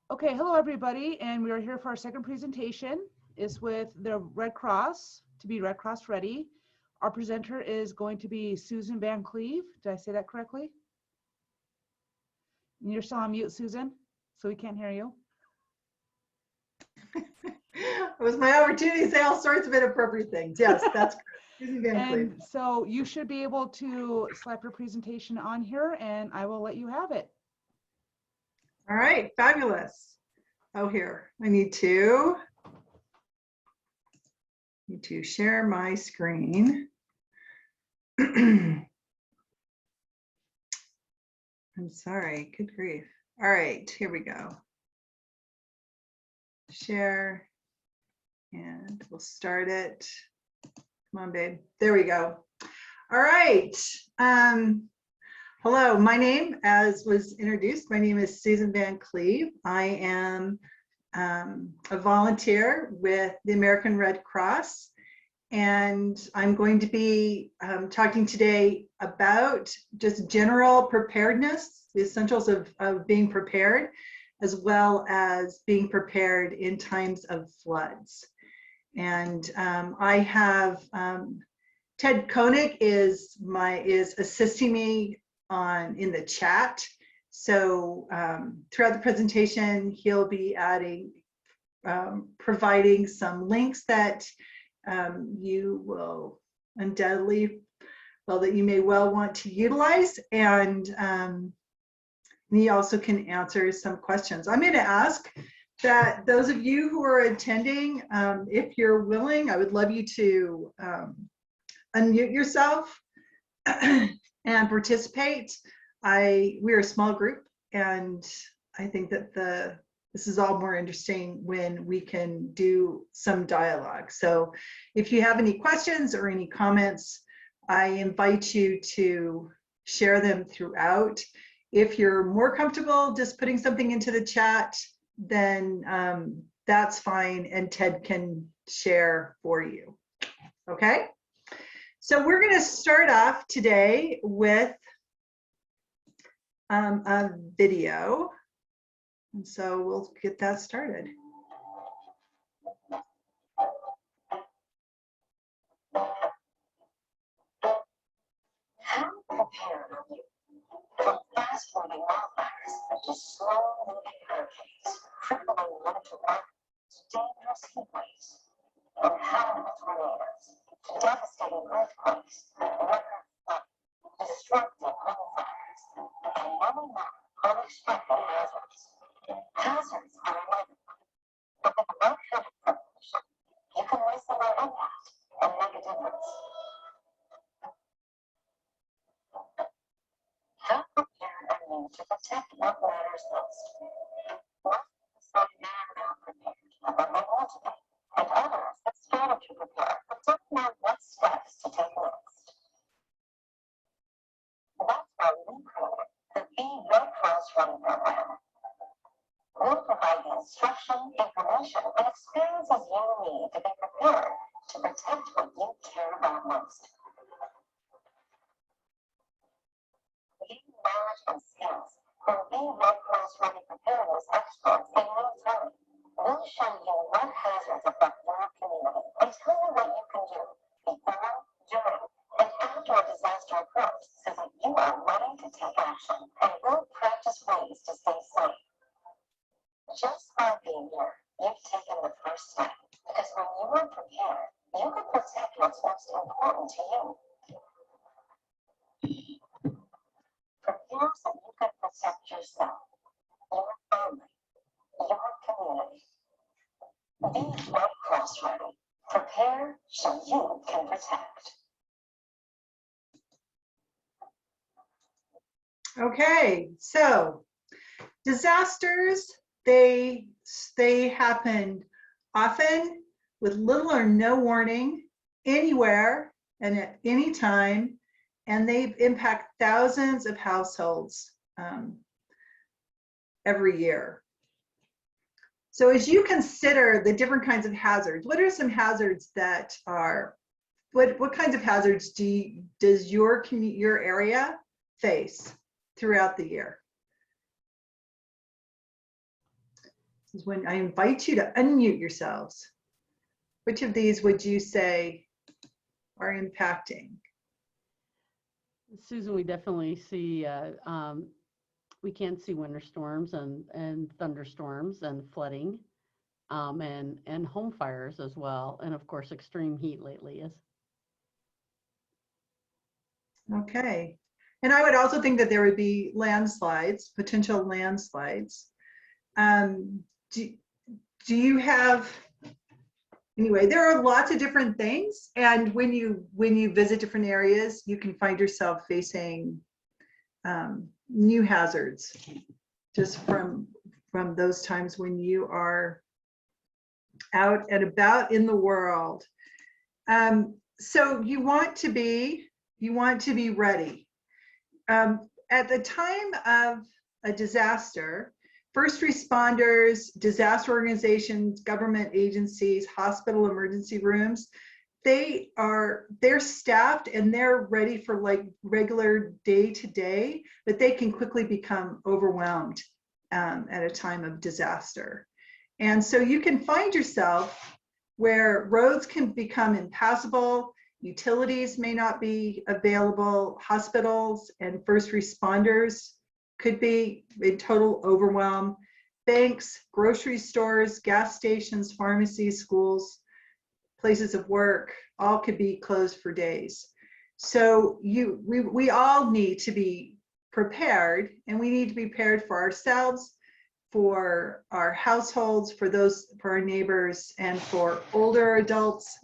Okay, hello everybody, and we are here for our second presentation. It's with the Red Cross, to be Red Cross ready. Our presenter is going to be Susan Van Cleve. Did I say that correctly? And you're still on mute, Susan, so we can't hear you. It was my opportunity to say all sorts of inappropriate things. Yes, that's correct. Susan Van Cleve. And so you should be able to slap your presentation on here, and I will let you have it. All right, fabulous. Oh, here, I need to share my screen. I'm sorry, good grief. All right, here we go. Share, and we'll start it. Come on, babe. There we go. All right. Hello, my name, as was introduced, my name is Susan Van Cleve. I am a volunteer with the American Red Cross, and I'm going to be talking today about just general preparedness, the essentials of being prepared, as well as being prepared in times of floods. And I have Ted Koenig is assisting me in the chat. So throughout the presentation, he'll be providing some links that you will undoubtedly, that you may well want to utilize, and he also can answer some questions. I'm going to ask that those of you who are attending, if you're willing, I would love you to unmute yourself and participate. We're a small group, and I think that this is all more interesting when we can do some dialogue. So if you have any questions or any comments, I invite you to share them throughout. If you're more comfortable just putting something into the chat, then that's fine, and Ted can share for you. Okay? So we're going to start off today with a video, and so we'll get that started. How prepared are you for fast-moving wildfires to slow-moving hurricanes, crippling winter blasts, dangerous heat waves, and powerful tornadoes, devastating earthquakes, record flooding, destructive wildfires, and many more unexpected hazards? Hazards are inevitable, but with the right kind of preparation, you can lessen their impact and make a difference. How prepared are you to protect what matters most? Most people say they're not prepared, but they want to be, and others have started to prepare, but don't know what steps to take next. That's why we created the Be Red Cross Ready program. We'll provide the instruction, information, and experiences you need to be prepared to protect what you care about most. Gain knowledge and skills from Be Red Cross Ready preparedness experts in real time. We'll show you what hazards affect your community and tell you what you can do before, during, and after a disaster occurs, so that you are ready to take action, and we'll practice ways to stay safe. Just by being here, you've taken the first step, because when you are prepared, you can protect what's most important to you. Prepare so you can protect yourself, your family, your community. Be Red Cross ready. Prepare so you can protect. Okay, so disasters, they happen often with little or no warning, anywhere and at any time, and they impact thousands of households every year. So as you consider the different kinds of hazards, what are some hazards that are, what kinds of hazards does your area face throughout the year? This is when I invite you to unmute yourselves. Which of these would you say are impacting? Susan, we definitely see, we can see winter storms and thunderstorms and flooding, and home fires as well. And of course, extreme heat lately is. Okay. And I would also think that there would be landslides, potential landslides. Do you have, anyway, there are lots of different things. And when you visit different areas, you can find yourself facing new hazards just from those times when you are out and about in the world. So you want to be ready. At the time of a disaster, first responders, disaster organizations, government agencies, hospital emergency rooms, they're staffed and they're ready for like regular day to day, but they can quickly become overwhelmed at a time of disaster. And so you can find yourself where roads can become impassable, utilities may not be available, hospitals and first responders could be in total overwhelm, banks, grocery stores, gas stations, pharmacies, schools, places of work, all could be closed for days. So we all need to be prepared, and we need to be prepared for ourselves, for our households, for our neighbors, and for older adults,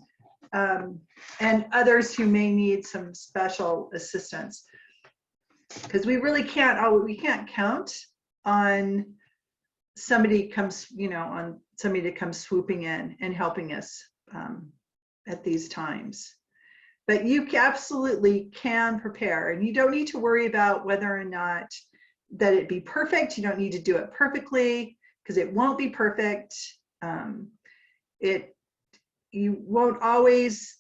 and others who may need some special assistance. Because we really can't count on somebody to come swooping in and helping us at these times. But you absolutely can prepare, and you don't need to worry about whether or not that it be perfect. You don't need to do it perfectly, because it won't be perfect. You won't always,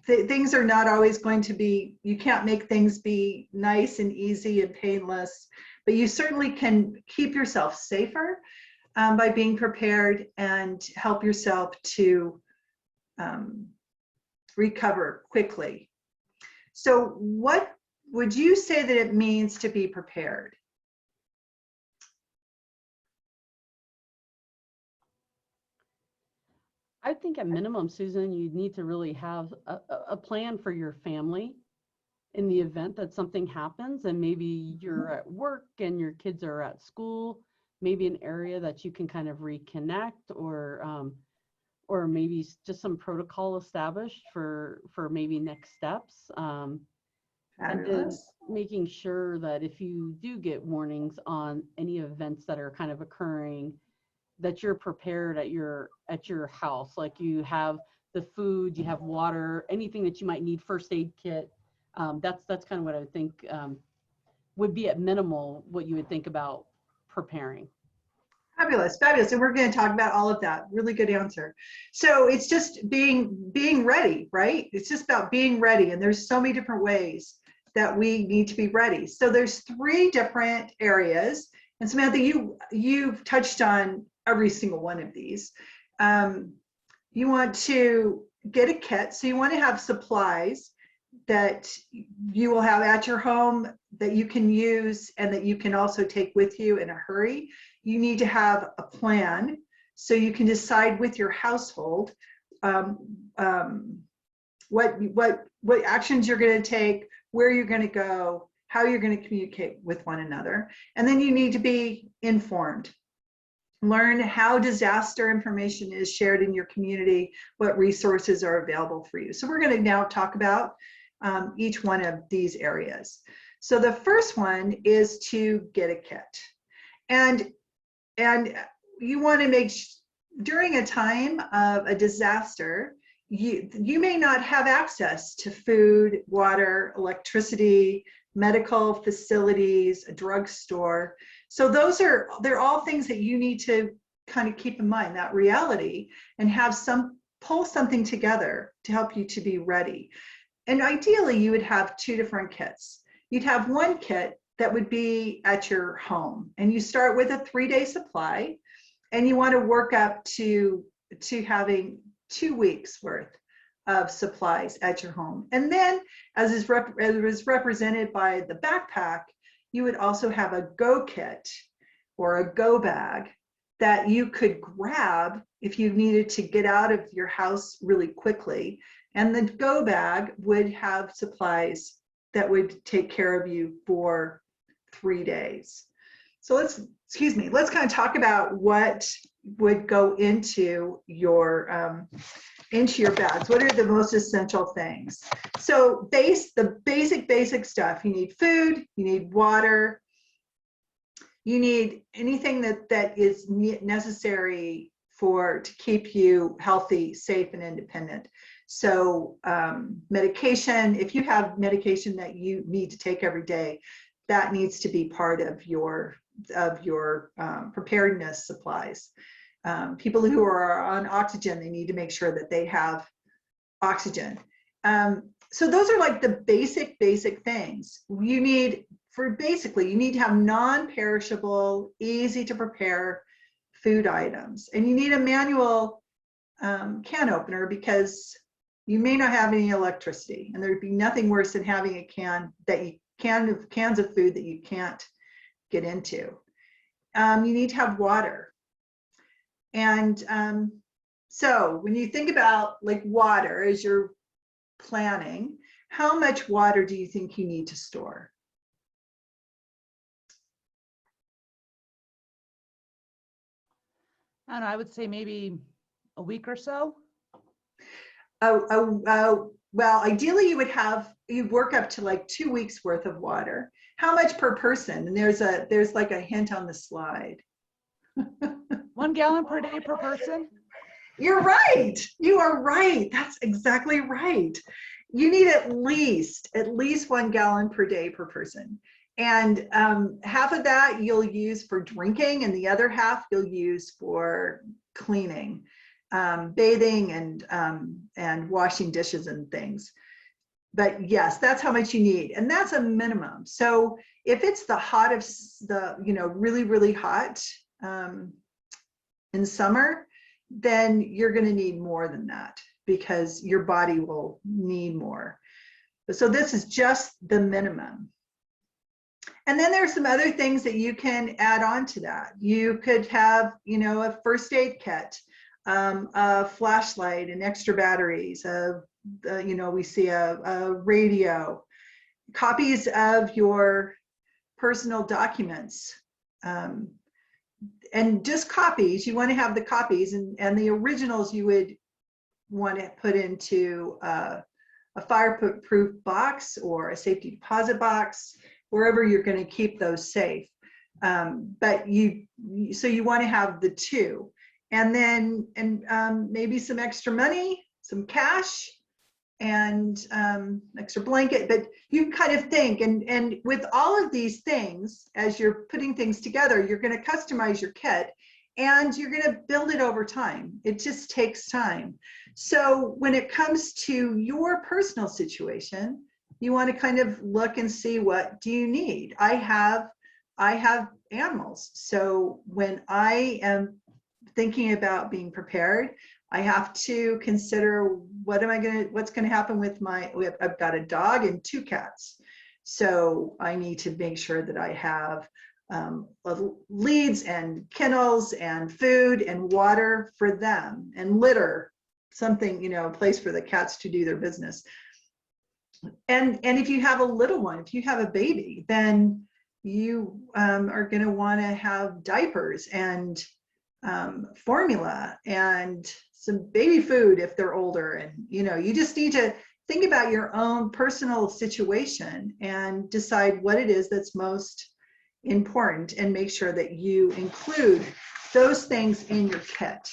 things are not always going to be, you can't make things be nice and easy and painless, but you certainly can keep yourself safer by being prepared and help yourself to recover quickly. So what would you say that it means to be prepared? I think at minimum, Susan, you need to really have a plan for your family in the event that something happens, and maybe you're at work and your kids are at school, maybe an area that you can kind of reconnect, or maybe just some protocol established for maybe next steps. And then making sure that if you do get warnings on any events that are kind of occurring, that you're prepared at your house, like you have the food, you have water, anything that you might need, first aid kit. That's kind of what I would think would be at minimal what you would think about preparing. Fabulous, fabulous. And we're going to talk about all of that. Really good answer. So it's just being ready, right? It's just about being ready. And there's so many different ways that we need to be ready. So there's 3 different areas. And Samantha, you've touched on every single one of these. You want to get a kit. So you want to have supplies that you will have at your home that you can use and that you can also take with you in a hurry. You need to have a plan so you can decide with your household what actions you're going to take, where you're going to go, how you're going to communicate with one another. And then you need to be informed. Learn how disaster information is shared in your community, what resources are available for you. So we're going to now talk about each one of these areas. So the first one is to get a kit. And you want to make, during a time of a disaster, you may not have access to food, water, electricity, medical facilities, a drugstore. So they're all things that you need to kind of keep in mind, that reality, and have pull something together to help you to be ready. And ideally you would have 2 different kits. You'd have one kit that would be at your home, and you start with a 3-day supply, and you want to work up to having 2 weeks worth of supplies at your home. And then, as is represented by the backpack, you would also have a go kit or a go bag that you could grab if you needed to get out of your house really quickly. And the go bag would have supplies that would take care of you for 3 days. So let's kind of talk about what would go into your bags. What are the most essential things? So the basic stuff. You need food, you need water, you need anything that is necessary to keep you healthy, safe, and independent. So medication, if you have medication that you need to take every day, that needs to be part of your preparedness supplies. People who are on oxygen, they need to make sure that they have oxygen. So those are like the basic things. You need to have non-perishable, easy to prepare food items. And you need a manual can opener, because you may not have any electricity, and there'd be nothing worse than having a cans of food that you can't get into. You need to have water. And so when you think about like water as you're planning, how much water do you think you need to store? I don't know, I would say maybe a week or so. Well, ideally you'd work up to like 2 weeks worth of water. How much per person? And there's like a hint on the slide. 1 gallon per day per person. You're right. You are right. That's exactly right. You need at least 1 gallon per day per person. And half of that you'll use for drinking, and the other half you'll use for cleaning, bathing, and washing dishes and things. But yes, that's how much you need, and that's a minimum. So if it's the hottest, really, really hot in summer, then you're going to need more than that, because your body will need more. So this is just the minimum. And then there's some other things that you can add on to that. You could have, a first aid kit, a flashlight and extra batteries, we see a radio, copies of your personal documents, and just copies. You want to have the copies, and the originals you would want to put into a fireproof box or a safety deposit box, wherever you're going to keep those safe. But so you want to have the two, and then maybe some extra money, some cash, and extra blanket. But you kind of think, and with all of these things, as you're putting things together, you're going to customize your kit, and you're going to build it over time. It just takes time. So when it comes to your personal situation, you want to kind of look and see, what do you need? I have animals. So when I am thinking about being prepared, I have to consider what's going to happen with I've got a dog and 2 cats. So I need to make sure that I have leads and kennels and food and water for them, and litter, something, a place for the cats to do their business. And if you have a little one, if you have a baby, then you are going to want to have diapers and formula and some baby food if they're older. And you just need to think about your own personal situation and decide what it is that's most important, and make sure that you include those things in your kit.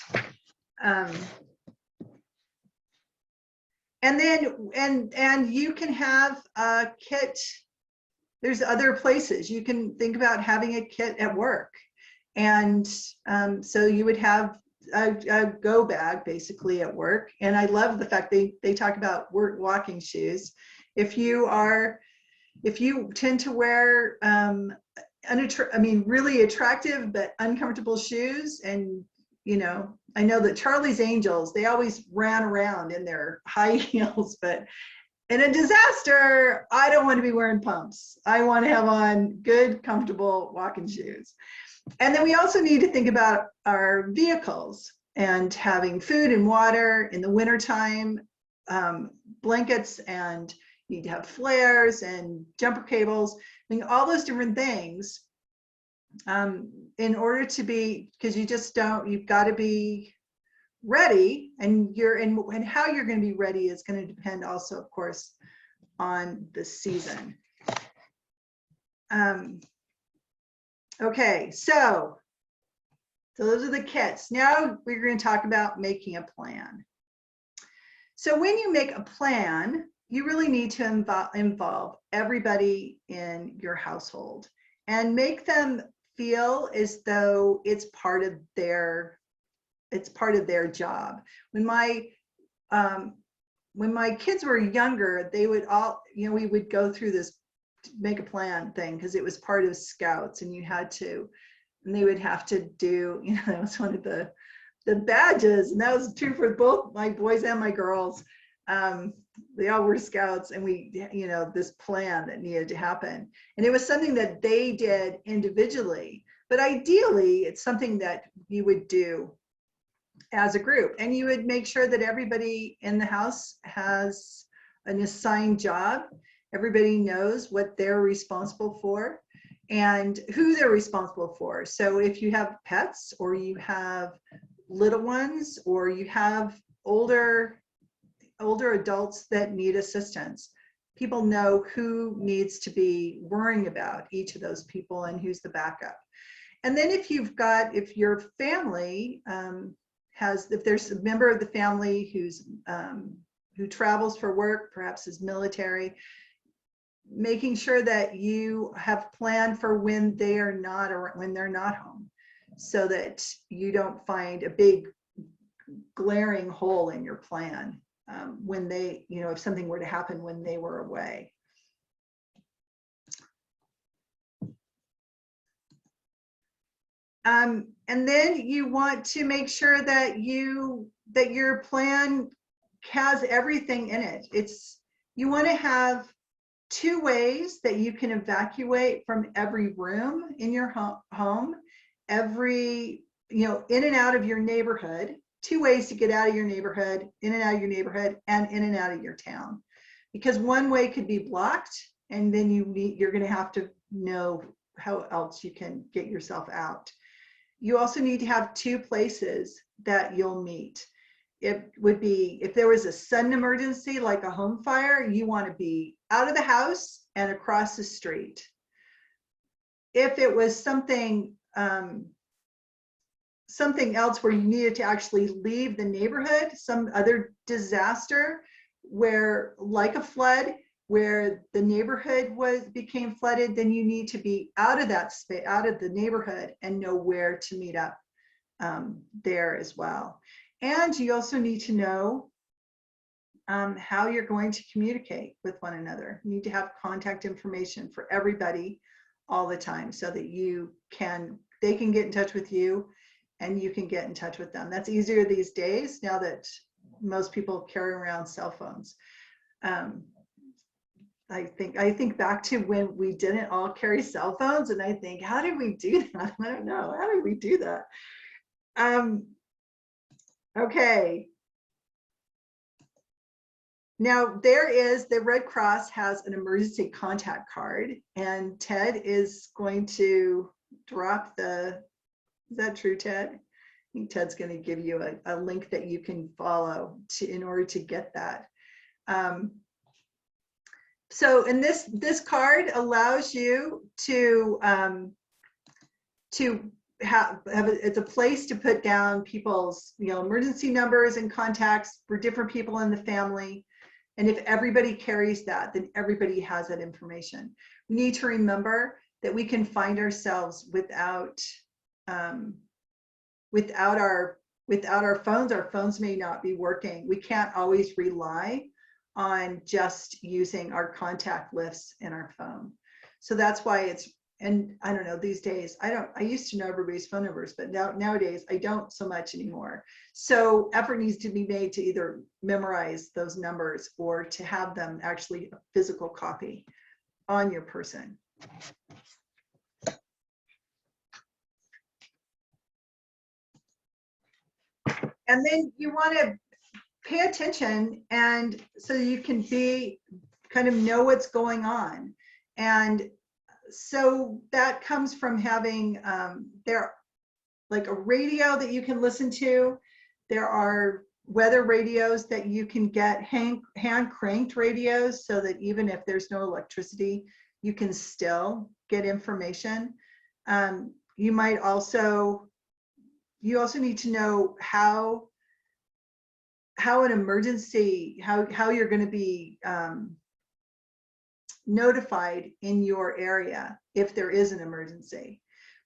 And then, and you can have a kit. There's other places you can think about having a kit at work. And so you would have a go bag basically at work. And I love the fact they talk about work walking shoes. If you tend to wear really attractive but uncomfortable shoes. And I know that Charlie's Angels, they always ran around in their high heels, but in a disaster, I don't want to be wearing pumps. I want to have on good, comfortable walking shoes. And then we also need to think about our vehicles and having food and water in the wintertime, blankets, and you need to have flares and jumper cables, all those different things in order to be, because you've got to be ready, and how you're going to be ready is going to depend also, of course, on the season. Okay, so those are the kits. Now we're going to talk about making a plan. So when you make a plan, you really need to involve everybody in your household and make them feel as though it's part of their job. When my kids were younger, they would all, we would go through this make a plan thing because it was part of Scouts, and they would have to do, that was one of the badges, and that was true for both my boys and my girls. They all were Scouts, and we, this plan that needed to happen. And it was something that they did individually, but ideally it's something that you would do as a group, and you would make sure that everybody in the house has an assigned job. Everybody knows what they're responsible for and who they're responsible for. So if you have pets, or you have little ones, or you have older adults that need assistance, people know who needs to be worrying about each of those people and who's the backup. And then if your family if there's a member of the family who travels for work, perhaps is military, making sure that you have planned for when they are not, or when they're not home, so that you don't find a big glaring hole in your plan when they, if something were to happen when they were away. And then you want to make sure that your plan has everything in it. You want to have 2 ways that you can evacuate from every room in your home, in and out of your neighborhood. 2 ways to get out of your neighborhood, in and out of your neighborhood, and in and out of your town. Because one way could be blocked, and then you're going to have to know how else you can get yourself out. You also need to have 2 places that you'll meet. It would be, if there was a sudden emergency like a home fire, you want to be out of the house and across the street. If it was something else where you needed to actually leave the neighborhood, some other disaster where, like a flood, where the neighborhood became flooded, then you need to be out of that space, out of the neighborhood, and know where to meet up there as well. And you also need to know how you're going to communicate with one another. You need to have contact information for everybody all the time, so that they can get in touch with you and you can get in touch with them. That's easier these days, now that most people carry around cell phones. I think back to when we didn't all carry cell phones, and I think, how did we do that? I don't know. How did we do that? Okay. Now the Red Cross has an emergency contact card, and Ted is going to drop is that true, Ted? I think Ted's going to give you a link that you can follow in order to get that. So, and this card allows you to have it's a place to put down people's emergency numbers and contacts for different people in the family. And if everybody carries that, then everybody has that information. We need to remember that we can find ourselves without our phones. Our phones may not be working. We can't always rely on just using our contact lists in our phone. So that's why and I don't know, these days, I used to know everybody's phone numbers, but nowadays I don't so much anymore. So effort needs to be made to either memorize those numbers or to have them actually a physical copy on your person. And then you want to pay attention, and so you can be kind of know what's going on. And so that comes from having there like a radio that you can listen to. There are weather radios that you can get, hand cranked radios, so that even if there's no electricity, you can still get information. You might also, you also need to know how an emergency, how you're going to be notified in your area if there is an emergency.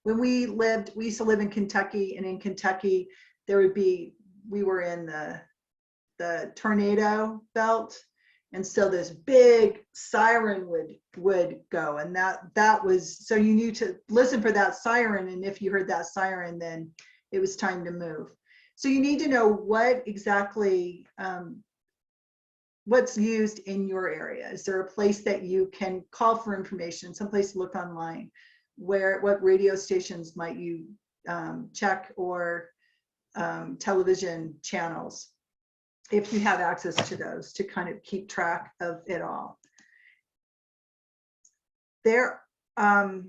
When we used to live in Kentucky, and in Kentucky there would be, we were in the tornado belt, and so this big siren would go, and that was, so you need to listen for that siren, and if you heard that siren, then it was time to move. So you need to know what exactly what's used in your area. Is there a place that you can call for information, someplace to look online? What radio stations might you check, or television channels, if you have access to those, to kind of keep track of it all. There, now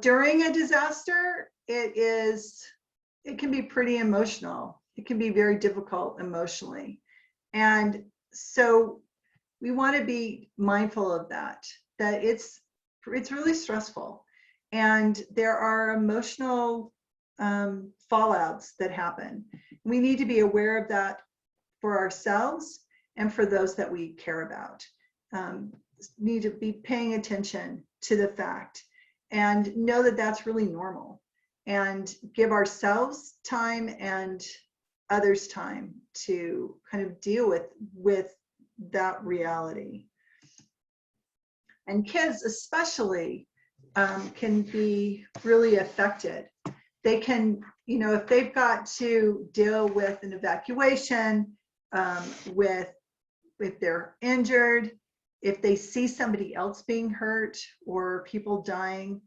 during a disaster, it can be pretty emotional. It can be very difficult emotionally. And so we want to be mindful of that it's really stressful. And there are emotional fallouts that happen. We need to be aware of that for ourselves and for those that we care about. Need to be paying attention to the fact and know that that's really normal, and give ourselves time and others time to kind of deal with that reality. And kids especially can be really affected. They can, you know, if they've got to deal with an evacuation, if they're injured, if they see somebody else being hurt or people dying,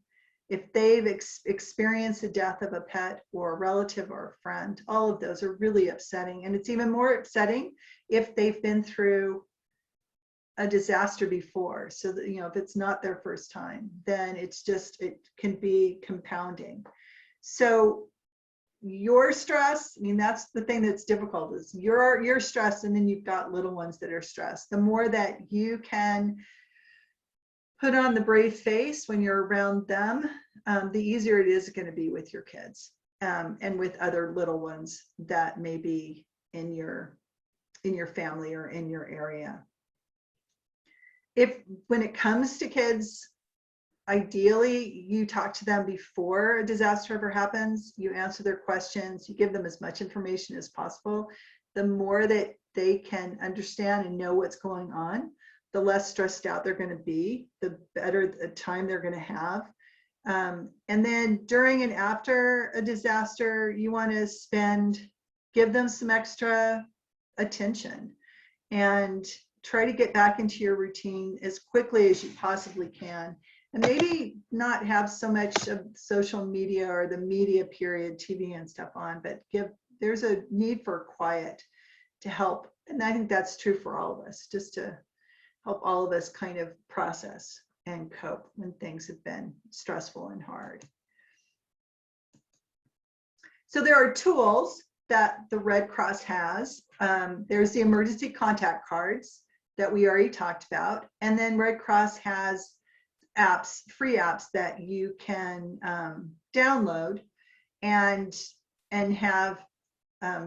if they've experienced the death of a pet or a relative or a friend, all of those are really upsetting. And it's even more upsetting if they've been through a disaster before. So that, you know, if it's not their first time, then it's just, it can be compounding. So your stress, I mean, that's the thing that's difficult, is you're stressed, and then you've got little ones that are stressed. The more that you can put on the brave face when you're around them, the easier it is going to be with your kids, and with other little ones that may be in your family or in your area. When it comes to kids, ideally you talk to them before a disaster ever happens. You answer their questions, you give them as much information as possible. The more that they can understand and know what's going on, the less stressed out they're going to be, the better the time they're going to have. And then during and after a disaster, you want to give them some extra attention and try to get back into your routine as quickly as you possibly can. And maybe not have so much of social media or the media period, TV and stuff on, but there's a need for quiet to help. And I think that's true for all of us, just to help all of us kind of process and cope when things have been stressful and hard. So there are tools that the Red Cross has. There's the emergency contact cards that we already talked about. And then Red Cross has apps, free apps that you can download and have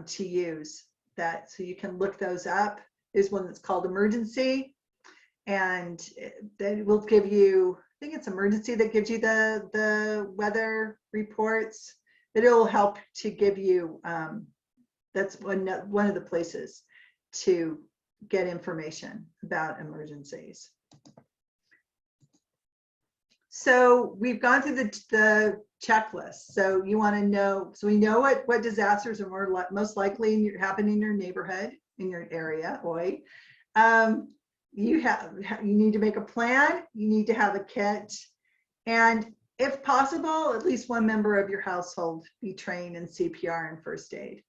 to use that. So you can look those up. There's one that's called Emergency, and that will give you, I think it's Emergency that gives you the weather reports. But it will help to give you, that's one of the places to get information about emergencies. So we've gone through the checklist. So you want to know, so we know what disasters are most likely happen in your neighborhood, in your area, Oi. You need to make a plan. You need to have a kit. And if possible, at least one member of your household be trained in CPR and first aid.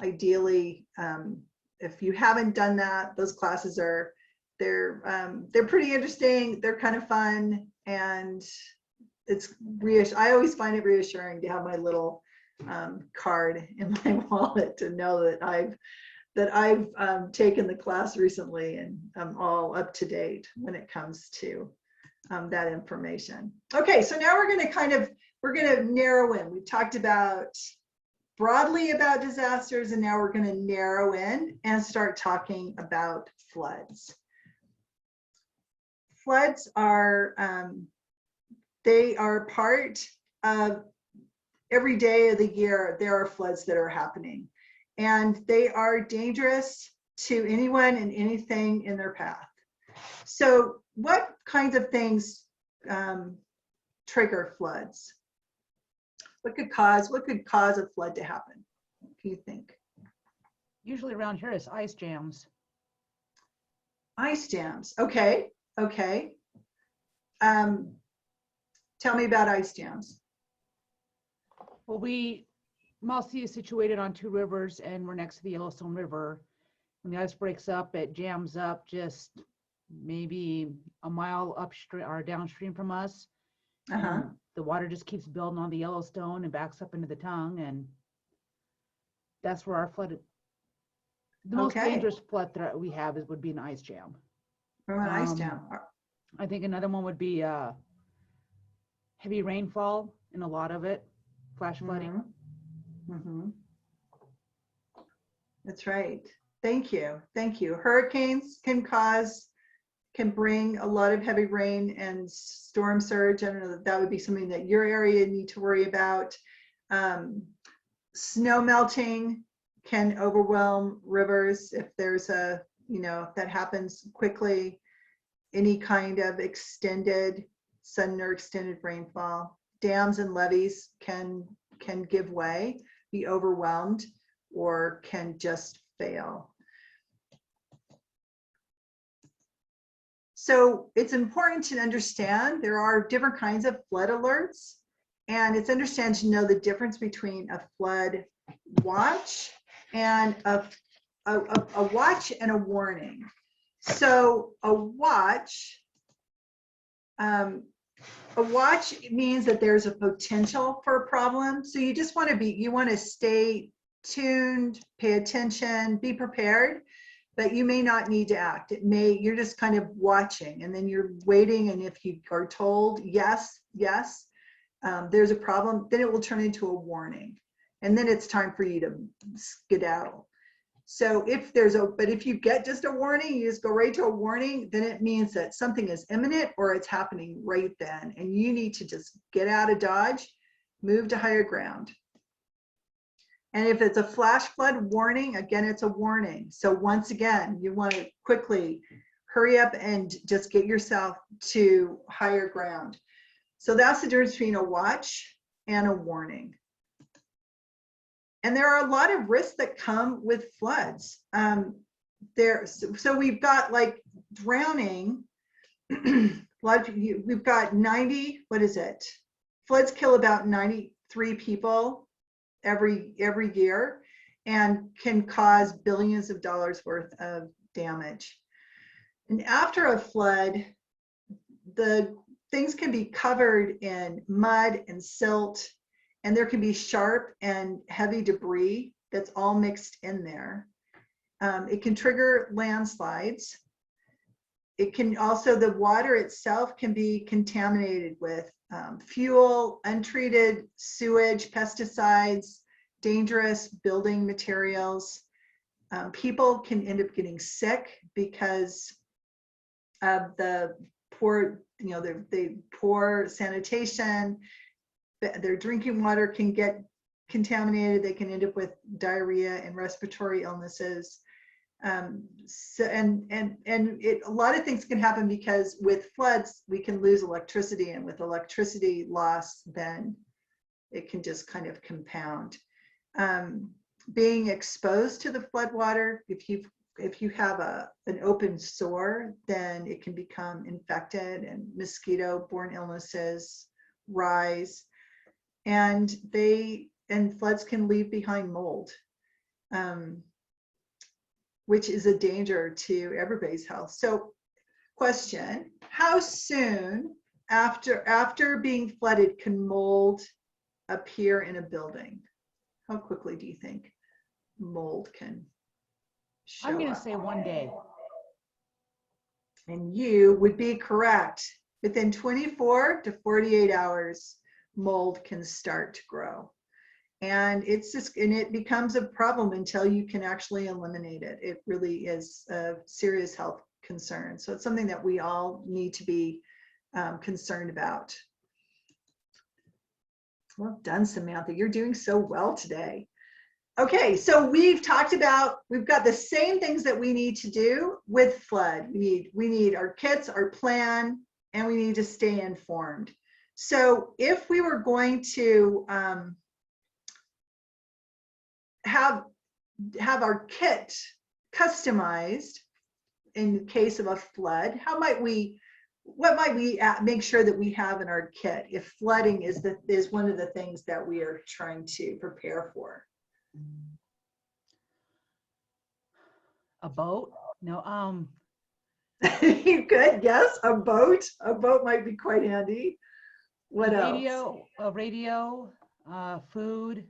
Ideally, if you haven't done that, those classes they're pretty interesting. They're kind of fun, and I always find it reassuring to have my little card in my wallet to know that I've taken the class recently and I'm all up to date when it comes to that information. Okay, so now we're going to narrow in. We've talked about broadly about disasters, and now we're going to narrow in and start talking about floods. Floods are they are part of every day of the year. There are floods that are happening, and they are dangerous to anyone and anything in their path. So what kinds of things trigger floods? What could cause a flood to happen? What do you think? Usually around here is ice jams. Ice jams. Okay. Tell me about ice jams. Well, Mousy is situated on two rivers, and we're next to the Yellowstone River. When the ice breaks up, it jams up just maybe a mile upstream or downstream from us. The water just keeps building on the Yellowstone and backs up into the tongue, and that's where our flood. The most dangerous flood that we have would be an ice jam. From an ice jam. I think another one would be heavy rainfall, and a lot of it, flash flooding. That's right. Thank you. Hurricanes can bring a lot of heavy rain and storm surge. I don't know that would be something that your area need to worry about. Snow melting can overwhelm rivers if there's if that happens quickly. Any kind of sudden or extended rainfall. Dams and levees can give way, be overwhelmed, or can just fail. So it's important to understand there are different kinds of flood alerts, and it's understand to know the difference between a flood watch and a watch and a warning. So a watch means that there's a potential for a problem. So you just want to stay tuned, pay attention, be prepared, but you may not need to act. You're just kind of watching, and then you're waiting. And if you are told, yes, there's a problem, then it will turn into a warning. And then it's time for you to skedaddle. So if you get just a warning, you just go right to a warning, then it means that something is imminent or it's happening right then. And you need to just get out of Dodge, move to higher ground. And if it's a flash flood warning, again, it's a warning. So once again, you want to quickly hurry up and just get yourself to higher ground. So that's the difference between a watch and a warning. And there are a lot of risks that come with floods. So we've got like drowning. We've got 90, floods kill about 93 people every year and can cause billions of dollars worth of damage. And after a flood, the things can be covered in mud and silt, and there can be sharp and heavy debris that's all mixed in there. It can trigger landslides. It can also, the water itself can be contaminated with fuel, untreated sewage, pesticides, dangerous building materials. People can end up getting sick because of the poor, the poor sanitation. Their drinking water can get contaminated. They can end up with diarrhea and respiratory illnesses. So, a lot of things can happen because with floods, we can lose electricity, and with electricity loss, then it can just kind of compound. Being exposed to the flood water, if you have an open sore, then it can become infected and mosquito-borne illnesses rise, and floods can leave behind mold, which is a danger to everybody's health. So question, how soon after being flooded can mold appear in a building? How quickly do you think mold can show I'm going to up? say 1 day. And you would be correct. Within 24 to 48 hours, mold can start to grow. And it becomes a problem until you can actually eliminate it. It really is a serious health concern. So it's something that we all need to be concerned about. Well done, Samantha. You're doing so well today. Okay, so we've got the same things that we need to do with flood. We need our kits, our plan, and we need to stay informed. So if we were going to have our kit customized in case of a flood, what might we make sure that we have in our kit if flooding is one of the things that we are trying to prepare for? A boat? No, You could, yes, a boat. A boat might be quite handy. What else? a radio, food,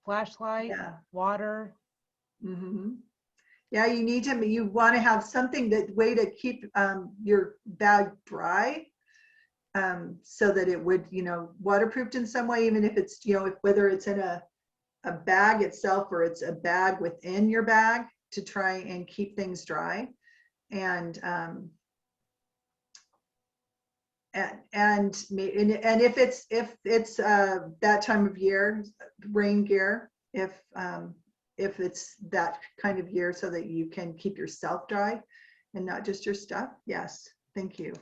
flashlight, Yeah. water. Mm-hmm. Yeah, you want to have something way to keep your bag dry, so that it would, waterproofed in some way, even if it's, whether it's in a bag itself or it's a bag within your bag to try and keep things dry. And if it's that time of year, rain gear, if it's that kind of year, so that you can keep yourself dry and not just your stuff. Yes, thank you.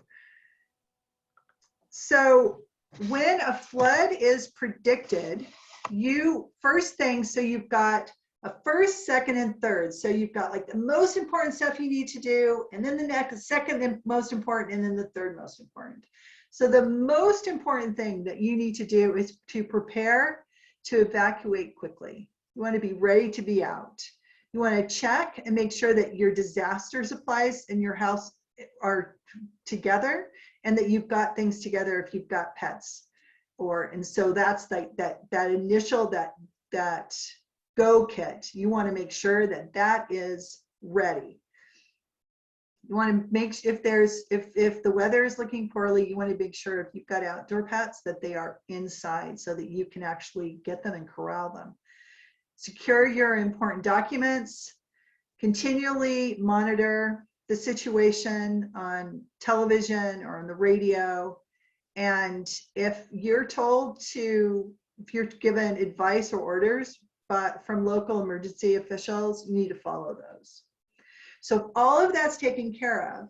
So when a flood is predicted, so you've got a first, second, and third. So you've got like the most important stuff you need to do, and then the second most important, and then the third most important. So the most important thing that you need to do is to prepare to evacuate quickly. You want to be ready to be out. You want to check and make sure that your disaster supplies in your house are together, and that you've got things together if you've got pets. And so that's like that initial, that go kit. You want to make sure that is ready. You want to make, if the weather is looking poorly, you want to make sure if you've got outdoor pets that they are inside, so that you can actually get them and corral them. Secure your important documents. Continually monitor the situation on television or on the radio. And if you're given advice or orders from local emergency officials, you need to follow those. So if all of that's taken care of,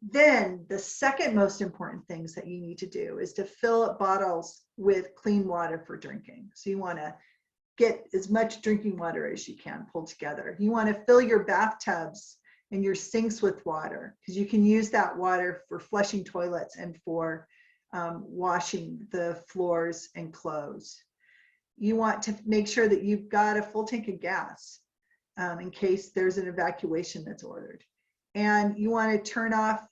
then the second most important things that you need to do is to fill up bottles with clean water for drinking. So you want to get as much drinking water as you can pulled together. You want to fill your bathtubs and your sinks with water, because you can use that water for flushing toilets and for washing the floors and clothes. You want to make sure that you've got a full tank of gas in case there's an evacuation that's ordered. And you want to turn off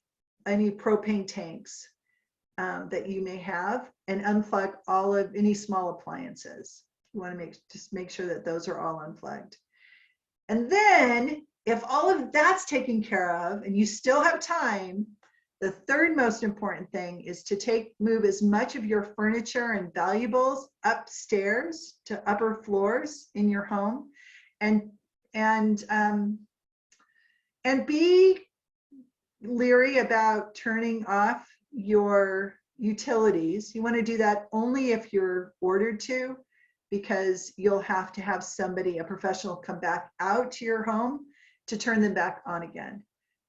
any propane tanks that you may have, and unplug all of any small appliances. You want to just make sure that those are all unplugged. And then if all of that's taken care of and you still have time, the third most important thing is to move as much of your furniture and valuables upstairs to upper floors in your home, and be leery about turning off your utilities. You want to do that only if you're ordered to, because you'll have to have somebody, a professional, come back out to your home to turn them back on again.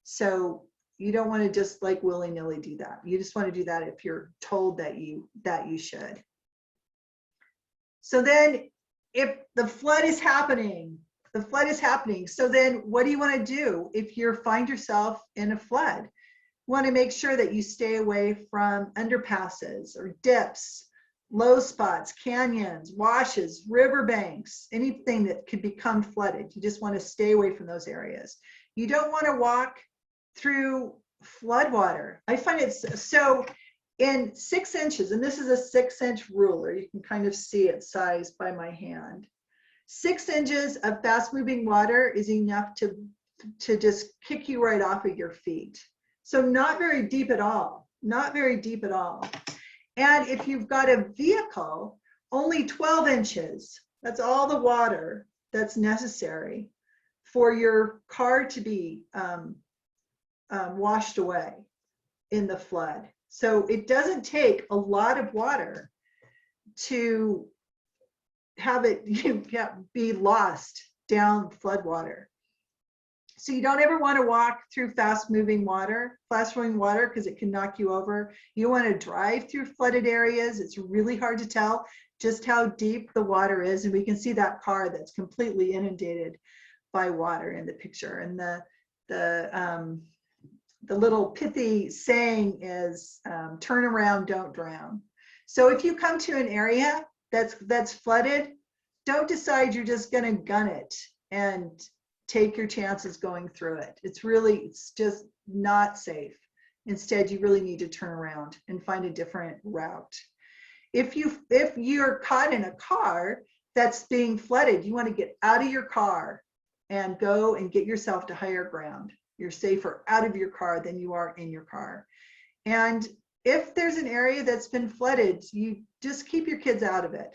So you don't want to just like willy-nilly do that. You just want to do that if you're told that you should. So then if the flood is happening, so then what do you want to do if you find yourself in a flood? You want to make sure that you stay away from underpasses or dips, low spots, canyons, washes, riverbanks, anything that could become flooded. You just want to stay away from those areas. You don't want to walk through floodwater. I find it so in 6 inches, and this is a 6-inch ruler. You can kind of see its size by my hand. 6 inches of fast moving water is enough to just kick you right off of your feet. So not very deep at all, not very deep at all. And if you've got a vehicle, only 12 inches, that's all the water that's necessary for your car to be washed away in the flood. So it doesn't take a lot of water to have it be lost down floodwater. So you don't ever want to walk through fast moving water because it can knock you over. You want to drive through flooded areas. It's really hard to tell just how deep the water is. And we can see that car that's completely inundated by water in the picture. And the little pithy saying is, turn around, don't drown. So if you come to an area that's flooded, don't decide you're just going to gun it and take your chances going through it. It's just not safe. Instead, you really need to turn around and find a different route. If you're caught in a car that's being flooded, you want to get out of your car and go and get yourself to higher ground. You're safer out of your car than you are in your car. And if there's an area that's been flooded, you just keep your kids out of it.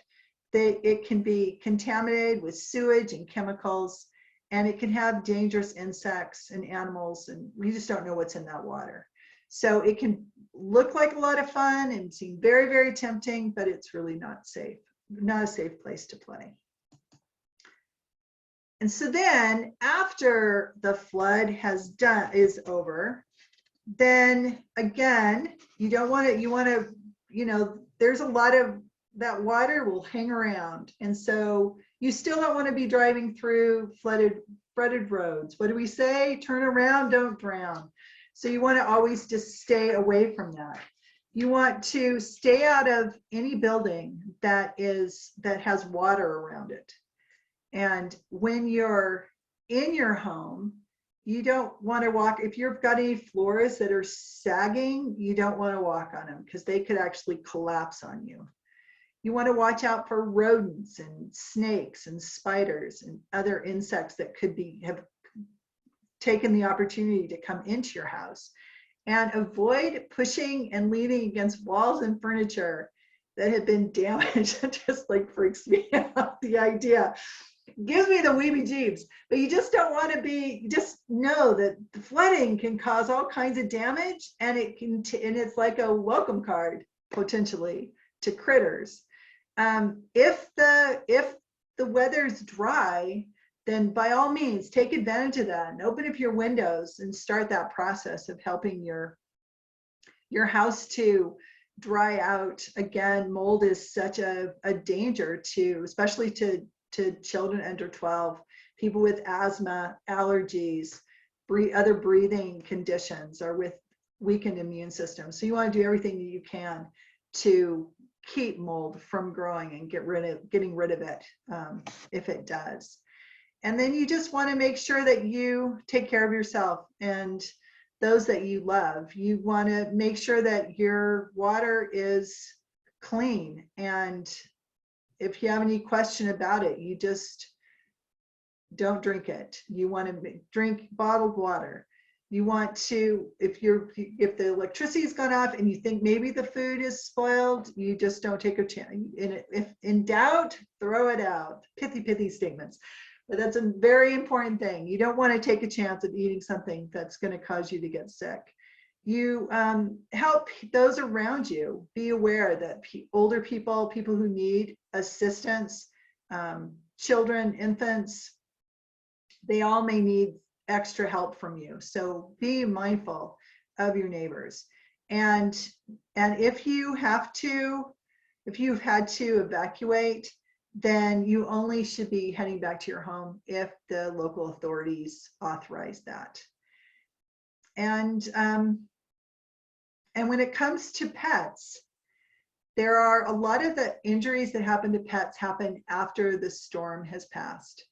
It can be contaminated with sewage and chemicals, and it can have dangerous insects and animals, and we just don't know what's in that water. So it can look like a lot of fun and seem very, very tempting, but it's really not safe, not a safe place to play. And so then after the flood is over, then again, there's a lot of that water will hang around. And so you still don't want to be driving through flooded roads. What do we say? Turn around, don't drown. So you want to always just stay away from that. You want to stay out of any building that has water around it. And when you're in your home, you don't want to walk. If you've got any floors that are sagging, you don't want to walk on them because they could actually collapse on you. You want to watch out for rodents and snakes and spiders and other insects that have taken the opportunity to come into your house. And avoid pushing and leaning against walls and furniture that have been damaged. It just like freaks me out, the idea. It gives me the weebie-jeebs. But you just don't want to just know that the flooding can cause all kinds of damage, and it's like a welcome card potentially to critters. If the weather's dry, then by all means take advantage of that and open up your windows and start that process of helping your house to dry out. Again, mold is such a danger especially to children under 12, people with asthma, allergies, other breathing conditions, or with weakened immune systems. So you want to do everything that you can to keep mold from growing and getting rid of it if it does. And then you just want to make sure that you take care of yourself and those that you love. You want to make sure that your water is clean. And if you have any question about it, you just don't drink it. You want to drink bottled water. You want to, if the electricity's gone off and you think maybe the food is spoiled, you just don't take a chance. If in doubt, throw it out. Pithy statements. But that's a very important thing. You don't want to take a chance of eating something that's going to cause you to get sick. You help those around you be aware that older people who need assistance, children, infants, they all may need extra help from you. So be mindful of your neighbors. And if you've had to evacuate, then you only should be heading back to your home if the local authorities authorize that. And when it comes to pets, there are a lot of the injuries that happen to pets happen after the storm has passed,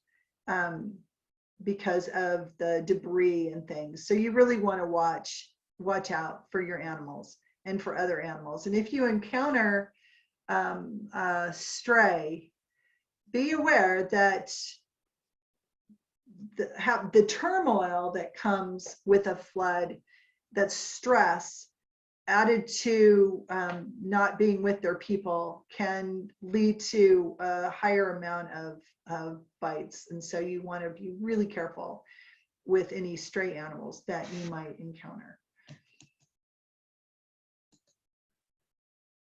because of the debris and things. So you really want to watch out for your animals and for other animals. And if you encounter a stray, be aware that the turmoil that comes with a flood, that stress added to not being with their people, can lead to a higher amount of bites. And so you want to be really careful with any stray animals that you might encounter.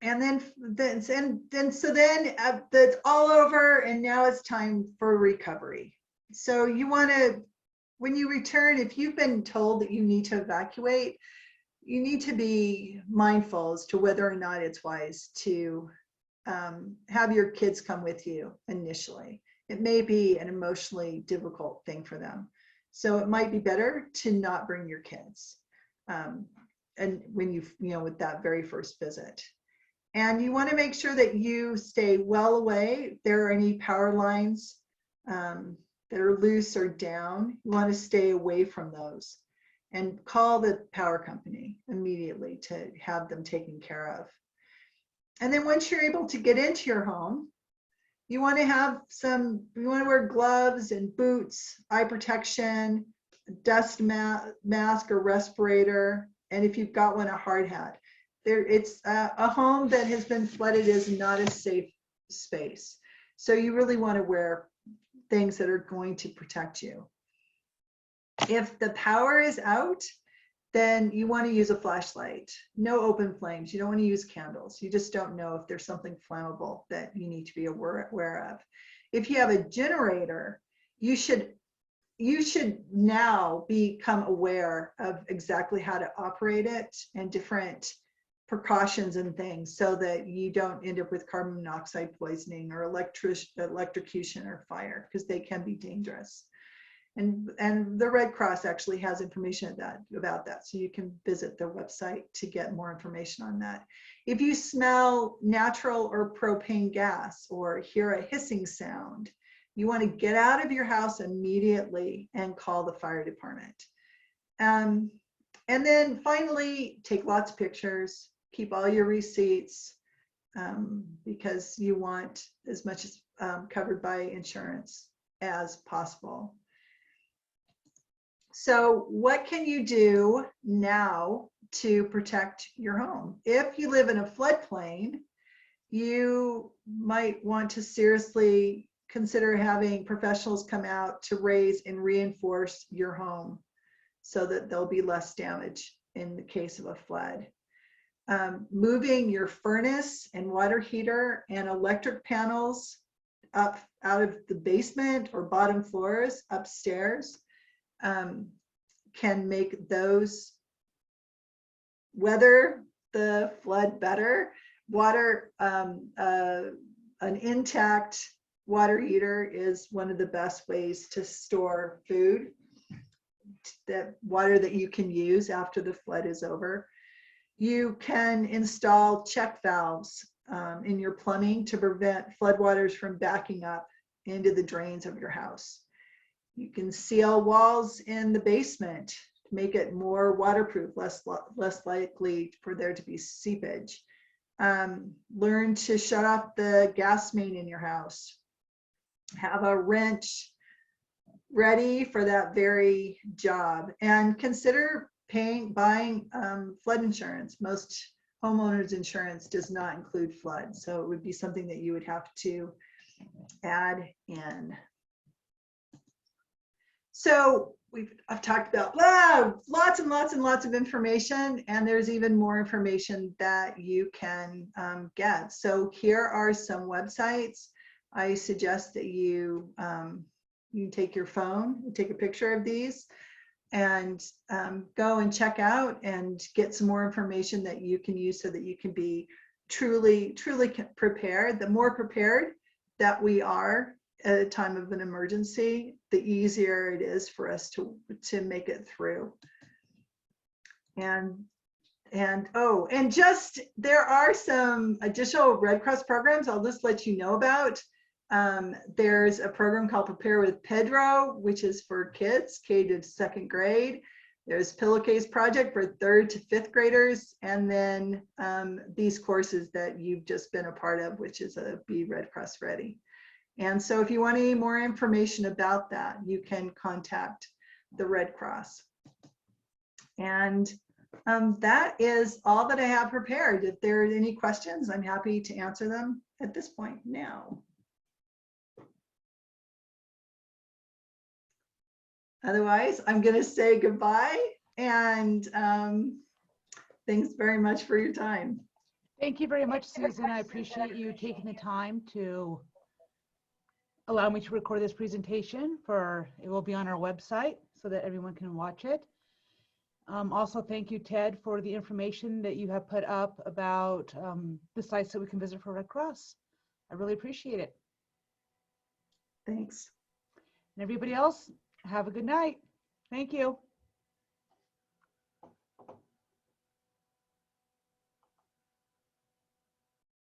And then that's all over, and now it's time for recovery. So you want to, when you return, if you've been told that you need to evacuate, you need to be mindful as to whether or not it's wise to have your kids come with you initially. It may be an emotionally difficult thing for them. So it might be better to not bring your kids. And when with that very first visit. And you want to make sure that you stay well away. If there are any power lines that are loose or down, you want to stay away from those and call the power company immediately to have them taken care of. And then once you're able to get into your home, you want to wear gloves and boots, eye protection, dust mask or respirator, and if you've got one, a hard hat. It's a home that has been flooded is not a safe space. So you really want to wear things that are going to protect you. If the power is out, then you want to use a flashlight. No open flames. You don't want to use candles. You just don't know if there's something flammable that you need to be aware of. If you have a generator, you should now become aware of exactly how to operate it and different precautions and things, so that you don't end up with carbon monoxide poisoning or electrocution or fire, because they can be dangerous. And the Red Cross actually has information about that, so you can visit their website to get more information on that. If you smell natural or propane gas or hear a hissing sound, you want to get out of your house immediately and call the fire department. And then finally, take lots of pictures, keep all your receipts, because you want as much as covered by insurance as possible. So what can you do now to protect your home? If you live in a floodplain, you might want to seriously consider having professionals come out to raise and reinforce your home so that there'll be less damage in the case of a flood. Moving your furnace and water heater and electric panels up out of the basement or bottom floors upstairs can make those weather the flood better. Water, an intact water heater is one of the best ways to store food, that water that you can use after the flood is over. You can install check valves in your plumbing to prevent floodwaters from backing up into the drains of your house. You can seal walls in the basement to make it more waterproof, less likely for there to be seepage. Learn to shut off the gas main in your house. Have a wrench ready for that very job, and consider buying flood insurance. Most homeowners insurance does not include flood, so it would be something that you would have to add in. So I've talked about lots and lots of information, and there's even more information that you can get. So here are some websites I suggest that you You take your phone, you take a picture of these, and go and check out and get some more information that you can use so that you can be truly prepared. The more prepared that we are at a time of an emergency, the easier it is for us to make it through. And just, there are some additional Red Cross programs I'll just let you know about. There's a program called Prepare with Pedro, which is for kids, K to 2nd grade. There's Pillowcase Project for 3rd to 5th graders. And then these courses that you've just been a part of, which is a Be Red Cross Ready. And so if you want any more information about that, you can contact the Red Cross. And that is all that I have prepared. If there are any questions, I'm happy to answer them at this point now. Otherwise, I'm going to say goodbye, and thanks very much for your time. Thank you very much, Susan. I appreciate you taking the time to allow me to record this presentation. It will be on our website so that everyone can watch it. Also, thank you, Ted, for the information that you have put up about the sites that we can visit for Red Cross. I really appreciate it. Thanks. And everybody else, have a good night. Thank you.